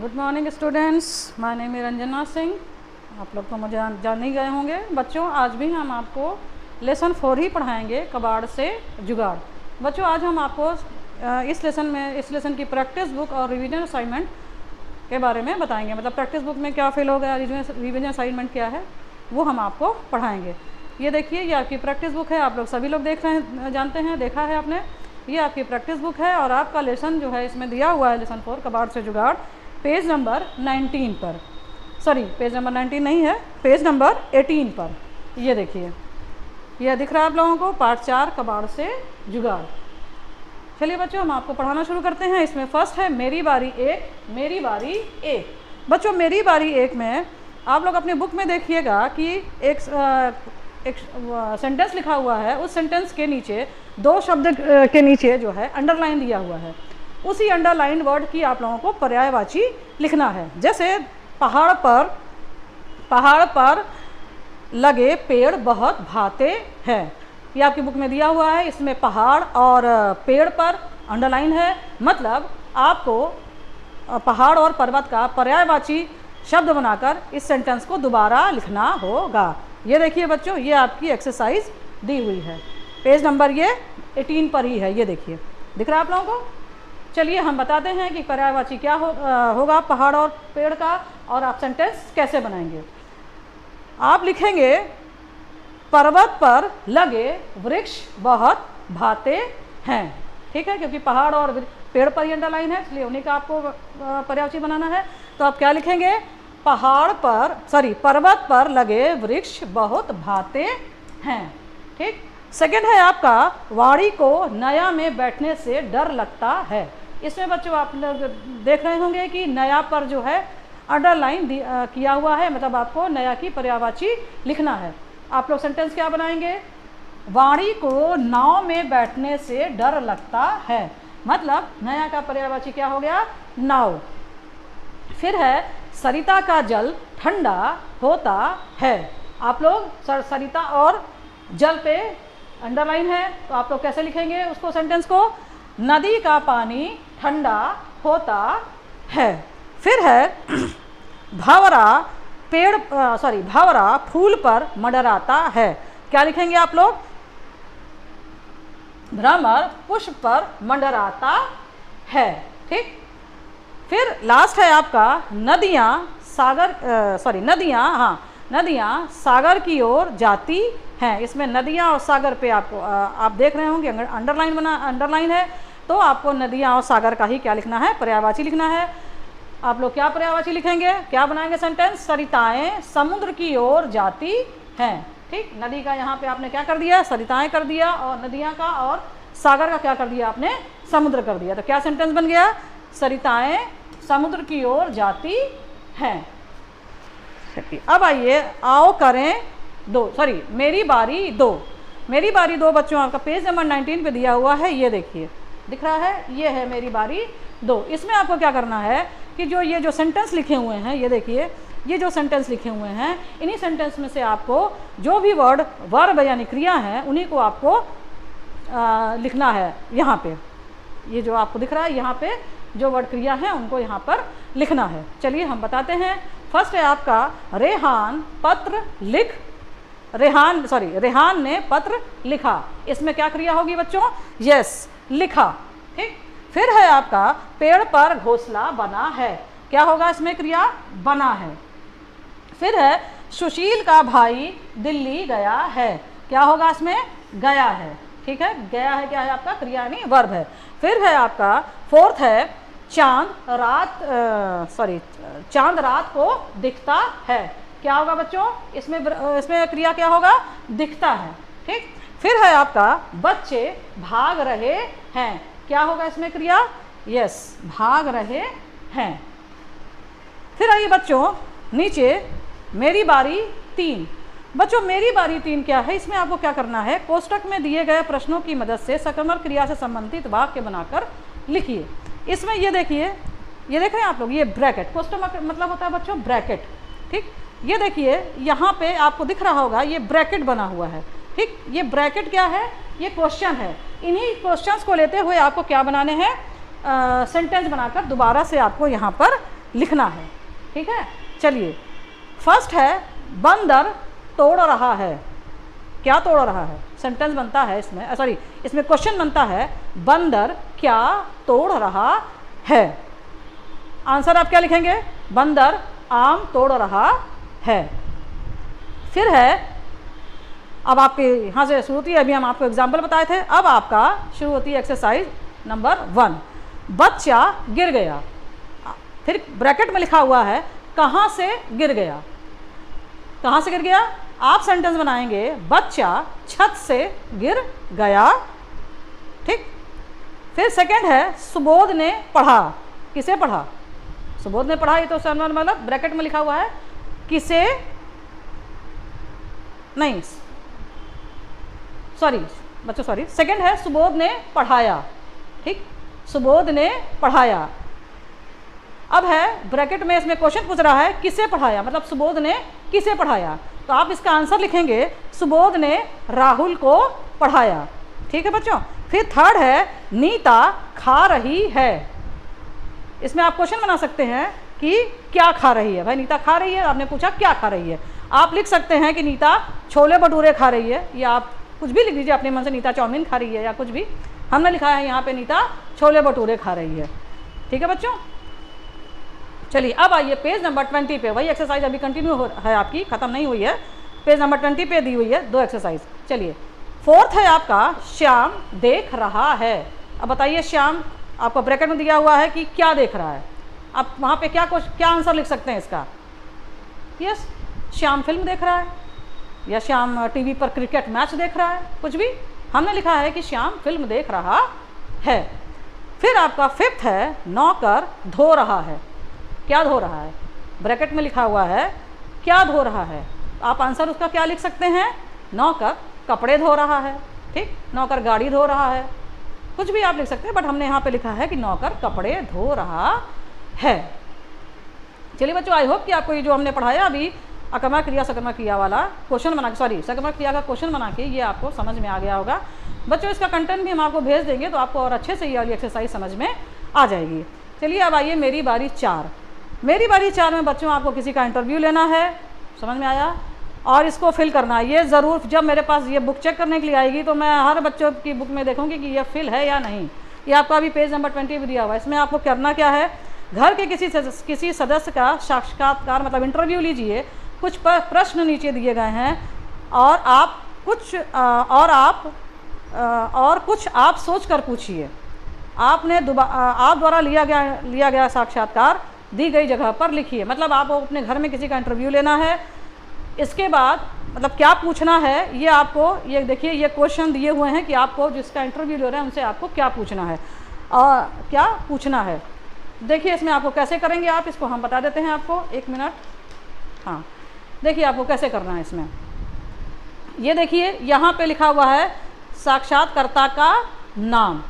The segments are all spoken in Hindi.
Good morning students, my name है रंजना सिंह। आप लोग तो मुझे जान ही गए होंगे। बच्चों, आज भी हम आपको लेसन 4 ही पढ़ाएंगे, कबाड़ से जुगाड़। बच्चों, आज हम आपको इस लेसन की प्रैक्टिस बुक और रिवीजन असाइनमेंट के बारे में बताएंगे। मतलब प्रैक्टिस बुक में क्या फेल हो गया, रिवीजन असाइनमेंट क्या है, वो हम आपको पढ़ाएंगे। ये देखिए, ये आपकी प्रैक्टिस बुक है। आप लोग सभी लोग देख रहे हैं, जानते हैं, देखा है आपने। ये आपकी प्रैक्टिस बुक है और आपका लेसन जो है इसमें दिया हुआ है, लेसन 4 कबाड़ से जुगाड़, पेज नंबर 19 पर। सॉरी, पेज नंबर 19 नहीं है, पेज नंबर 18 पर। ये देखिए, ये दिख रहा है आप लोगों को, पार्ट 4 कबाड़ से जुगाड़। चलिए बच्चों, हम आपको पढ़ाना शुरू करते हैं। इसमें फर्स्ट है मेरी बारी एक, मेरी बारी एक। बच्चों, मेरी बारी एक में आप लोग अपनी बुक में देखिएगा कि एक सेंटेंस लिखा हुआ है। उस सेंटेंस के नीचे 2 शब्द के नीचे जो है अंडरलाइन दिया हुआ है। उसी अंडरलाइन वर्ड की आप लोगों को पर्यायवाची लिखना है। जैसे पहाड़ पर लगे पेड़ बहुत भाते हैं। ये आपकी बुक में दिया हुआ है। इसमें पहाड़ और पेड़ पर अंडरलाइन है। मतलब आपको पहाड़ और पर्वत का पर्यायवाची शब्द बनाकर इस सेंटेंस को दोबारा लिखना होगा। ये देखिए बच्चों, ये आपकी एक्सरसाइज दी हुई है। पेज नंबर ये 18 पर ही है। ये देखिए, दिख रहा है आप लोगों को। चलिए हम बताते हैं कि पर्यायवाची क्या होगा पहाड़ और पेड़ का, और आप सेंटेंस कैसे बनाएंगे। आप लिखेंगे पर्वत पर लगे वृक्ष बहुत भाते हैं। ठीक है, क्योंकि पहाड़ और पेड़ पर ही अंडरलाइन है, इसलिए उन्हीं का आपको पर्यायवाची बनाना है। तो आप क्या लिखेंगे, पर्वत पर लगे वृक्ष बहुत भाते हैं। ठीक। सेकंड है आपका, वाड़ी को नया में बैठने से डर लगता है। इसमें बच्चों आप लोग देख रहे होंगे कि नया पर जो है अंडरलाइन किया हुआ है। मतलब आपको नया की पर्यायवाची लिखना है। आप लोग सेंटेंस क्या बनाएंगे, वाड़ी को नाव में बैठने से डर लगता है। मतलब नया का पर्यायवाची क्या हो गया, नाव। फिर है सरिता का जल ठंडा होता है। आप लोग सरिता और जल पे अंडरलाइन है, तो आप लोग कैसे लिखेंगे उसको, सेंटेंस को, नदी का पानी ठंडा होता है। फिर है भंवरा फूल पर मंडराता है। क्या लिखेंगे आप लोग, भ्रमर पुष्प पर मंडराता है। ठीक। फिर लास्ट है आपका, नदियाँ सागर की ओर जाती हैं। इसमें नदियाँ और सागर पे आपको आप देख रहे होंगे अंडरलाइन है। तो आपको नदियाँ और सागर का ही क्या लिखना है, पर्यायवाची लिखना है। आप लोग क्या पर्यायवाची लिखेंगे, क्या बनाएंगे सेंटेंस, सरिताएं समुद्र की ओर जाती हैं। ठीक। नदी का यहाँ पे आपने क्या कर दिया, सरिताएं कर दिया, और नदियाँ का और सागर का क्या कर दिया आपने, समुद्र कर दिया। तो क्या सेंटेंस बन गया, सरिताएं समुद्र की ओर जाती हैं। अब आइए, आओ करें मेरी बारी दो। मेरी बारी दो बच्चों आपका पेज नंबर 19 पे दिया हुआ है। ये देखिए, दिख रहा है, ये है मेरी बारी दो। इसमें आपको क्या करना है कि ये जो सेंटेंस लिखे हुए हैं, ये देखिए, ये जो सेंटेंस लिखे हुए हैं, इन्हीं सेंटेंस में से आपको जो भी वर्ब यानी क्रिया है, उन्हीं को आपको लिखना है। यहाँ पे ये जो आपको दिख रहा है, यहाँ पे जो वर्ड क्रिया है उनको यहाँ पर लिखना है। चलिए हम बताते हैं। फर्स्ट है आपका, रेहान ने पत्र लिखा। इसमें क्या क्रिया होगी बच्चों, यस, लिखा। ठीक। फिर है आपका, पेड़ पर घोंसला बना है। क्या होगा इसमें क्रिया, बना है। फिर है, सुशील का भाई दिल्ली गया है। क्या होगा इसमें, गया है। ठीक है, गया है क्या है आपका, क्रिया यानी वर्ब है। फिर है आपका फोर्थ है, चांद रात को दिखता है। क्या होगा बच्चों, इसमें क्रिया क्या होगा, दिखता है। ठीक। फिर है आपका, बच्चे भाग रहे हैं। क्या होगा इसमें क्रिया, यस, भाग रहे हैं। फिर आइए बच्चों नीचे, मेरी बारी 3। बच्चों, मेरी बारी 3 क्या है, इसमें आपको क्या करना है, कोष्टक में दिए गए प्रश्नों की मदद से सकर्मक क्रिया से संबंधित वाक्य बनाकर लिखिए। इसमें ये देखिए, ये देख रहे हैं आप लोग, ये ब्रैकेट, कोष्टक मतलब होता है बच्चों ब्रैकेट। ठीक। ये देखिए, यहाँ पे आपको दिख रहा होगा, ये ब्रैकेट बना हुआ है। ठीक। ये ब्रैकेट क्या है, ये क्वेश्चन है। इन्हीं क्वेश्चंस को लेते हुए आपको क्या बनाने हैं, सेंटेंस बनाकर दोबारा से आपको यहाँ पर लिखना है। ठीक है, चलिए फर्स्ट है बंदर तोड़ रहा है। क्या तोड़ रहा है? सेंटेंस बनता है इसमें, सॉरी इसमें क्वेश्चन बनता है बंदर क्या तोड़ रहा है। आंसर आप क्या लिखेंगे? बंदर आम तोड़ रहा है। फिर है, अब आपके यहाँ से शुरू होती है, अभी हम आपको एग्जाम्पल बताए थे, अब आपका शुरू होती है एक्सरसाइज नंबर 1। बच्चा गिर गया, फिर ब्रैकेट में लिखा हुआ है कहाँ से गिर गया। कहाँ से गिर गया? आप सेंटेंस बनाएंगे बच्चा छत से गिर गया। ठीक, फिर सेकंड है सुबोध ने पढ़ा। किसे पढ़ा? सुबोध ने पढ़ा, ये तो मतलब ब्रैकेट में लिखा हुआ है किसे, नहीं सॉरी बच्चों सॉरी, सेकंड है सुबोध ने पढ़ाया। ठीक, सुबोध ने पढ़ाया। अब है ब्रैकेट में इसमें क्वेश्चन पूछ रहा है किसे पढ़ाया, मतलब सुबोध ने किसे पढ़ाया, तो आप इसका आंसर लिखेंगे सुबोध ने राहुल को पढ़ाया। ठीक है बच्चों। फिर थर्ड है नीता खा रही है। इसमें आप क्वेश्चन बना सकते हैं कि क्या खा रही है। भाई नीता खा रही है, आपने पूछा क्या खा रही है। आप लिख सकते हैं कि नीता छोले भटूरे खा रही है, या आप कुछ भी लिख दीजिए अपने मन से, नीता चाउमीन खा रही है या कुछ भी। हमने लिखा है यहाँ पे नीता छोले भटूरे खा रही है। ठीक है बच्चों, चलिए अब आइए पेज नंबर 20 पे। वही एक्सरसाइज अभी कंटिन्यू है आपकी, खत्म नहीं हुई है। पेज नंबर 20 पे दी हुई है 2 एक्सरसाइज। चलिए फोर्थ है आपका श्याम देख रहा है। अब बताइए श्याम, आपको ब्रैकेट में दिया हुआ है कि क्या देख रहा है। आप वहाँ पे क्या आंसर लिख सकते हैं इसका? यस, श्याम फिल्म देख रहा है, या श्याम टीवी पर क्रिकेट मैच देख रहा है, कुछ भी। हमने लिखा है कि श्याम फिल्म देख रहा है। फिर आपका फिफ्थ है नौकर धो रहा है। क्या धो रहा है? ब्रैकेट में लिखा हुआ है क्या धो रहा है। आप आंसर उसका क्या लिख सकते हैं? नौकर कपड़े धो रहा है। ठीक, नौकर गाड़ी धो रहा है, कुछ भी आप लिख सकते हैं, बट हमने यहाँ पे लिखा है कि नौकर कपड़े धो रहा है। चलिए बच्चों, आई होप कि आपको ये जो हमने पढ़ाया अभी अकर्मक क्रिया सकर्मक क्रिया वाला क्वेश्चन बना के, सॉरी सकर्मक क्रिया का क्वेश्चन बना के, ये आपको समझ में आ गया होगा। बच्चों इसका कंटेंट भी हम आपको भेज देंगे, तो आपको और अच्छे से ये वाली एक्सरसाइज समझ में आ जाएगी। चलिए अब आइए मेरी बारी 4। मेरी बारी 4 में बच्चों आपको किसी का इंटरव्यू लेना है, समझ में आया, और इसको फिल करना है। ये ज़रूर जब मेरे पास ये बुक चेक करने के लिए आएगी तो मैं हर बच्चों की बुक में देखूंगी कि ये फिल है या नहीं। ये आपका अभी पेज नंबर 20 भी दिया हुआ है। इसमें आपको करना क्या है, घर के किसी सदस्य का साक्षात्कार मतलब इंटरव्यू लीजिए। कुछ प्रश्न नीचे दिए गए हैं और आप कुछ आप सोच कर पूछिए। आप द्वारा लिया गया साक्षात्कार दी गई जगह पर लिखिए। मतलब आप अपने घर में किसी का इंटरव्यू लेना है, इसके बाद मतलब क्या पूछना है, ये आपको ये देखिए, ये क्वेश्चन दिए हुए हैं कि आपको जिसका इंटरव्यू ले रहे हैं उनसे आपको क्या पूछना है और क्या पूछना है। देखिए इसमें आपको कैसे करेंगे आप, इसको हम बता देते हैं आपको, 1 मिनट। हाँ देखिए आपको कैसे करना है इसमें। ये देखिए यहाँ पे लिखा हुआ है साक्षात्कारकर्ता का नाम,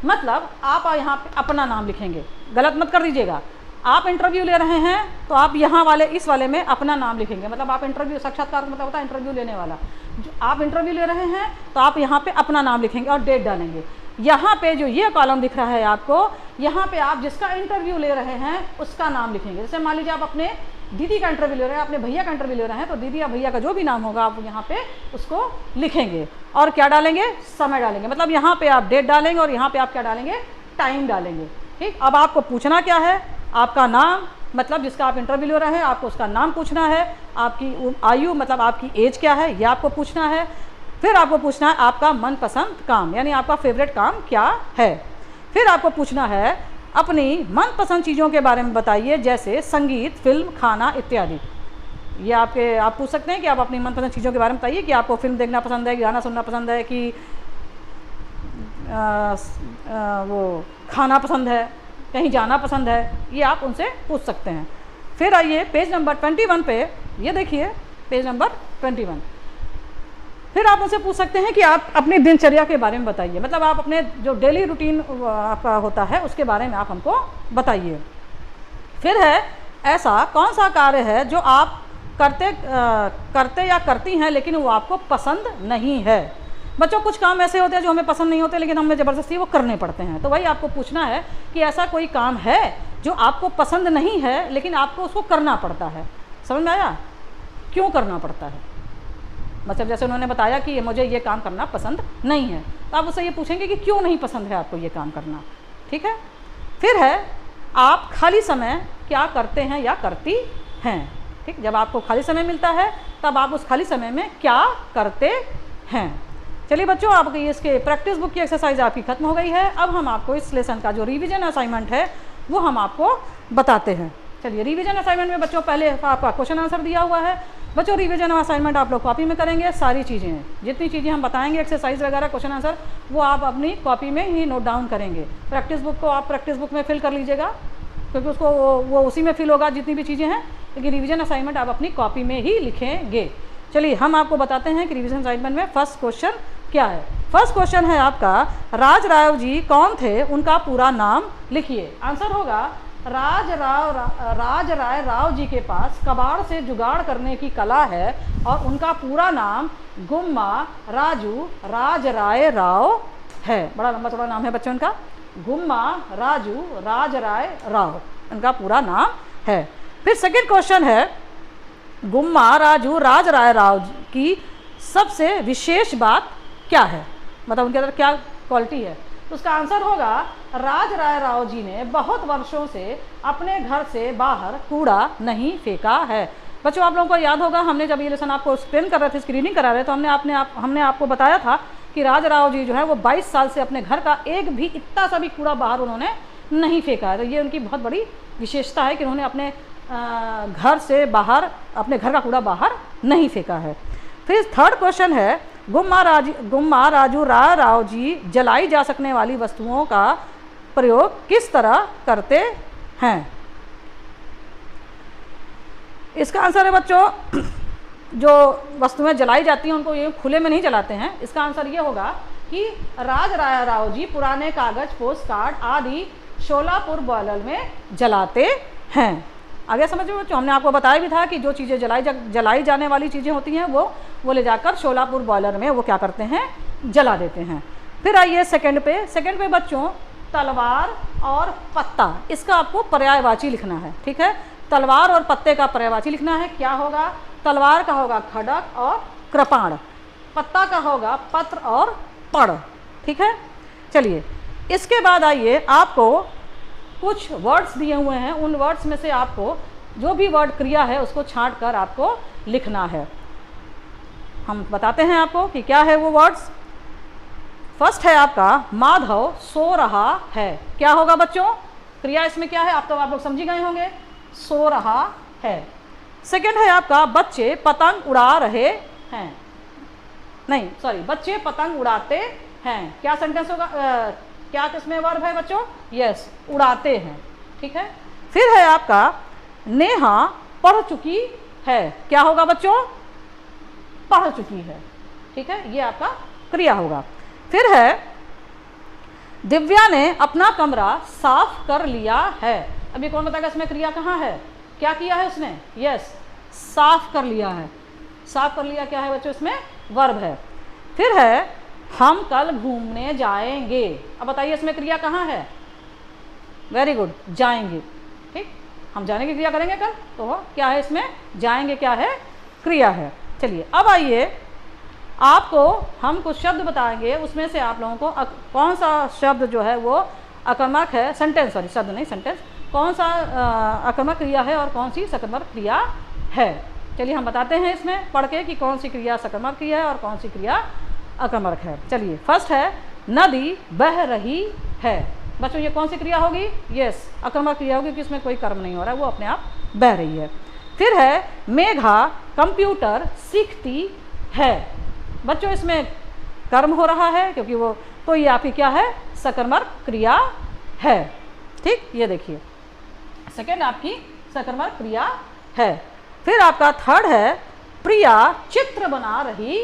मतलब आप यहाँ पे अपना नाम लिखेंगे, गलत मत कर दीजिएगा। आप इंटरव्यू ले रहे हैं तो आप यहाँ वाले इस वाले में अपना नाम लिखेंगे। मतलब आप इंटरव्यू, साक्षात्कार मतलब होता है इंटरव्यू लेने वाला, जो आप इंटरव्यू ले रहे हैं तो आप यहाँ पे अपना नाम लिखेंगे और डेट डालेंगे। यहाँ पे जो ये कॉलम दिख रहा है आपको, यहाँ पे आप जिसका इंटरव्यू ले रहे हैं उसका नाम लिखेंगे। जैसे मान लीजिए आप अपने दीदी का इंटरव्यू ले रहे हैं, अपने भैया का इंटरव्यू ले रहे हैं, तो दीदी या भैया का जो भी नाम होगा आप यहाँ पे उसको लिखेंगे और क्या डालेंगे, समय डालेंगे। मतलब यहाँ पे आप डेट डालेंगे और यहाँ पे आप क्या डालेंगे, टाइम डालेंगे। ठीक, अब आपको पूछना क्या है, आपका नाम, मतलब जिसका आप इंटरव्यू ले रहे हैं आपको उसका नाम पूछना है। आपकी आयु मतलब आपकी एज क्या है ये आपको पूछना है। फिर आपको पूछना है आपका मनपसंद काम, यानी आपका फेवरेट काम क्या है। फिर आपको पूछना है अपनी मनपसंद चीज़ों के बारे में बताइए, जैसे संगीत, फिल्म, खाना इत्यादि। ये आप पूछ सकते हैं कि आप अपनी मनपसंद चीज़ों के बारे में बताइए कि आपको फिल्म देखना पसंद है, गाना सुनना पसंद है, कि वो खाना पसंद है, कहीं जाना पसंद है, ये आप उनसे पूछ सकते हैं। फिर आइए पेज नंबर 21 पे, ये देखिए पेज नंबर 21। फिर आप उनसे पूछ सकते हैं कि आप अपनी दिनचर्या के बारे में बताइए, मतलब आप अपने जो डेली रूटीन आपका होता है उसके बारे में आप हमको बताइए। फिर है ऐसा कौन सा कार्य है जो आप करते या करती हैं लेकिन वो आपको पसंद नहीं है। बच्चों कुछ काम ऐसे होते हैं जो हमें पसंद नहीं होते लेकिन हमें ज़बरदस्ती वो करने पड़ते हैं, तो वही आपको पूछना है कि ऐसा कोई काम है जो आपको पसंद नहीं है लेकिन आपको उसको करना पड़ता है। समझ में आया? क्यों करना पड़ता है? मतलब जैसे उन्होंने बताया कि मुझे ये काम करना पसंद नहीं है, तो आप उससे ये पूछेंगे कि क्यों नहीं पसंद है आपको ये काम करना। ठीक है। फिर है आप खाली समय क्या करते हैं या करती हैं। ठीक, जब आपको खाली समय मिलता है तब आप उस खाली समय में क्या करते हैं। चलिए बच्चों, आपकी इसके प्रैक्टिस बुक की एक्सरसाइज आपकी खत्म हो गई है। अब हम आपको इस लेसन का जो रिवीजन असाइनमेंट है वो हम आपको बताते हैं। चलिए, रिवीजन असाइनमेंट में बच्चों पहले आपका क्वेश्चन आंसर दिया हुआ है। बच्चों रिवीजन असाइनमेंट आप लोग कॉपी में करेंगे। सारी चीज़ें, जितनी चीज़ें हम बताएंगे, एक्सरसाइज वगैरह, क्वेश्चन आंसर, वो आप अपनी कॉपी में ही नोट डाउन करेंगे। प्रैक्टिस बुक को आप प्रैक्टिस बुक में फिल कर लीजिएगा, क्योंकि उसको वो उसी में फिल होगा जितनी भी चीज़ें हैं, लेकिन रिवीजन असाइनमेंट आप अपनी कॉपी में ही लिखेंगे। चलिए हम आपको बताते हैं कि रिवीजन असाइनमेंट में फर्स्ट क्वेश्चन क्या है। फर्स्ट क्वेश्चन है आपका, राज राव जी कौन थे, उनका पूरा नाम लिखिए। आंसर होगा राज राय राव जी के पास कबाड़ से जुगाड़ करने की कला है और उनका पूरा नाम गुम्मा राजू राज राय राव है। बड़ा लंबा चौड़ा नाम है बच्चों उनका, गुम्मा राजू राज राय राव उनका पूरा नाम है। फिर सेकंड क्वेश्चन है, गुम्मा राजू राज राय राव की सबसे विशेष बात क्या है, मतलब उनके अंदर क्या क्वालिटी है। तो उसका आंसर होगा राज राय राव जी ने बहुत वर्षों से अपने घर से बाहर कूड़ा नहीं फेंका है। बच्चों आप लोगों को याद होगा, हमने जब ये लेसन आपको एक्सप्लेन कर रहे थे, स्क्रीनिंग करा रहे, तो हमने आपको बताया था कि राज राव जी जो है वो 22 साल से अपने घर का एक भी इतना सा भी कूड़ा बाहर उन्होंने नहीं फेंका है। तो ये उनकी बहुत बड़ी विशेषता है कि उन्होंने अपने घर से बाहर, अपने घर का कूड़ा बाहर नहीं फेंका है। फिर थर्ड क्वेश्चन है, गुम्मा राजू राय राव जी जलाई जा सकने वाली वस्तुओं का प्रयोग किस तरह करते हैं। इसका आंसर है बच्चों, जो वस्तुएं जलाई जाती हैं उनको ये खुले में नहीं जलाते हैं। इसका आंसर ये होगा कि राज राय राव जी पुराने कागज, पोस्ट कार्ड आदि शोलापुर बॉयलर में जलाते हैं। आगे समझो बच्चों, हमने आपको बताया भी था कि जो चीज़ें जलाई जाने वाली चीज़ें होती हैं वो ले जाकर शोलापुर बॉयलर में वो क्या करते हैं, जला देते हैं। फिर आइए सेकंड पे बच्चों, तलवार और पत्ता, इसका आपको पर्यायवाची लिखना है। ठीक है, तलवार और पत्ते का पर्यायवाची लिखना है। क्या होगा, तलवार का होगा खड़क और कृपाण, पत्ता का होगा पत्र और पड़। ठीक है, चलिए इसके बाद आइए, आपको कुछ वर्ड्स दिए हुए हैं, उन वर्ड्स में से आपको जो भी वर्ड क्रिया है उसको छांट कर आपको लिखना है। हम बताते हैं आपको कि क्या है वो वर्ड्स। फर्स्ट है आपका, माधव सो रहा है। क्या होगा बच्चों, क्रिया इसमें क्या है, आप लोग समझी गए होंगे, सो रहा है। सेकंड है आपका, बच्चे पतंग उड़ा रहे हैं, नहीं सॉरी, बच्चे पतंग उड़ाते हैं। क्या सेंटेंस होगा, क्या किसमें वर्ब है बच्चों, यस, उड़ाते हैं। ठीक है। फिर है आपका, नेहा पढ़ चुकी है। क्या होगा बच्चों, पढ़ चुकी है। ठीक है, ये आपका क्रिया होगा। फिर है, दिव्या ने अपना कमरा साफ कर लिया है। अभी कौन बताएगा इसमें क्रिया कहाँ है, क्या किया है उसने, यस, साफ कर लिया है। साफ कर लिया क्या है बच्चों, इसमें वर्ब है। फिर है, हम कल घूमने जाएंगे। अब बताइए इसमें क्रिया कहाँ है, वेरी गुड, जाएंगे। ठीक, हम जाने की क्रिया करेंगे कल, तो क्या है इसमें, जाएंगे क्या है, क्रिया है। चलिए अब आइए, आपको हम कुछ शब्द बताएंगे, उसमें से आप लोगों को कौन सा शब्द जो है वो आक्रामक है, सेंटेंस, सॉरी शब्द नहीं सेंटेंस, कौन सा आक्रामक क्रिया है और कौन सी सकर्मक क्रिया है। चलिए हम बताते हैं इसमें पढ़ के कि कौन सी क्रिया सकर्मक क्रिया है और कौन सी क्रिया आक्रामक है। चलिए फर्स्ट है, नदी बह रही है। बच्चों ये कौन सी क्रिया होगी, यस, आक्रामक क्रिया होगी, क्योंकि इसमें कोई कर्म नहीं हो रहा है, वो अपने आप बह रही है। फिर है, मेघा कंप्यूटर सीखती है। बच्चों इसमें कर्म हो रहा है, क्योंकि वो, तो ये आपकी क्या है, सकर्मक क्रिया है। ठीक, ये देखिए सेकेंड आपकी सकर्मक क्रिया है। फिर आपका थर्ड है, प्रिया चित्र बना रही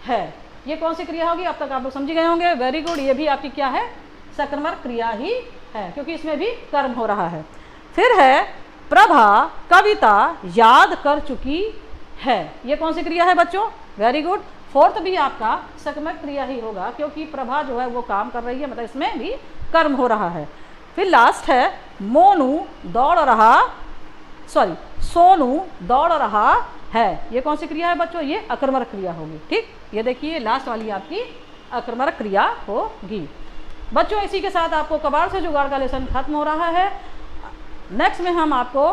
है। ये कौन सी क्रिया होगी, अब तक आप लोग समझ गए होंगे, वेरी गुड, ये भी आपकी क्या है, सकर्मक क्रिया ही है, क्योंकि इसमें भी कर्म हो रहा है। फिर है, प्रभा कविता याद कर चुकी है। ये कौन सी क्रिया है बच्चों, वेरी गुड, फोर्थ भी आपका सकर्मक क्रिया ही होगा, क्योंकि प्रभा जो है वो काम कर रही है, मतलब इसमें भी कर्म हो रहा है। फिर लास्ट है मोनू दौड़ रहा, सॉरी सोनू दौड़ रहा है। ये कौन सी क्रिया है बच्चों? ये अकर्मक क्रिया होगी। ठीक, ये देखिए लास्ट वाली आपकी अकर्मक क्रिया होगी। बच्चों इसी के साथ आपको कबाड़ से जुगाड़ का लेसन खत्म हो रहा है। नेक्स्ट में हम आपको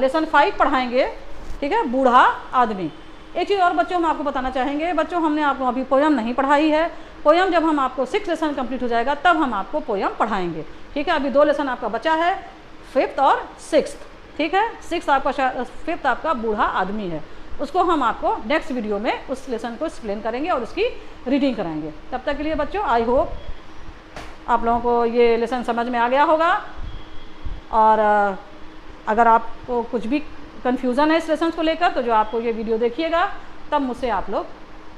लेसन 5 पढ़ाएंगे। ठीक है, बूढ़ा आदमी। एक चीज़ और बच्चों हम आपको बताना चाहेंगे, बच्चों हमने आपको अभी पोयम नहीं पढ़ाई है। पोयम जब हम आपको 6 लेसन कंप्लीट हो जाएगा तब हम आपको पोयम पढ़ाएंगे। ठीक है, अभी 2 लेसन आपका बचा है, 5th और 6th। ठीक है, 6th आपका, 5th आपका बूढ़ा आदमी है। उसको हम आपको नेक्स्ट वीडियो में उस लेसन को एक्सप्लेन करेंगे और उसकी रीडिंग कराएंगे। तब तक के लिए बच्चों आई होप आप लोगों को ये लेसन समझ में आ गया होगा। और अगर आपको कुछ भी कन्फ्यूज़न है इस लेसन को लेकर तो जो आपको ये वीडियो देखिएगा तब मुझसे आप लोग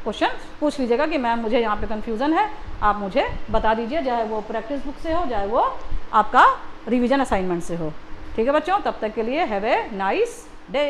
क्वेश्चन पूछ लीजिएगा कि मैम मुझे यहाँ पे कन्फ्यूज़न है, आप मुझे बता दीजिए, चाहे वो प्रैक्टिस बुक से हो चाहे वो आपका रिवीजन असाइनमेंट से हो। ठीक है बच्चों, तब तक के लिए हैव ए नाइस डे।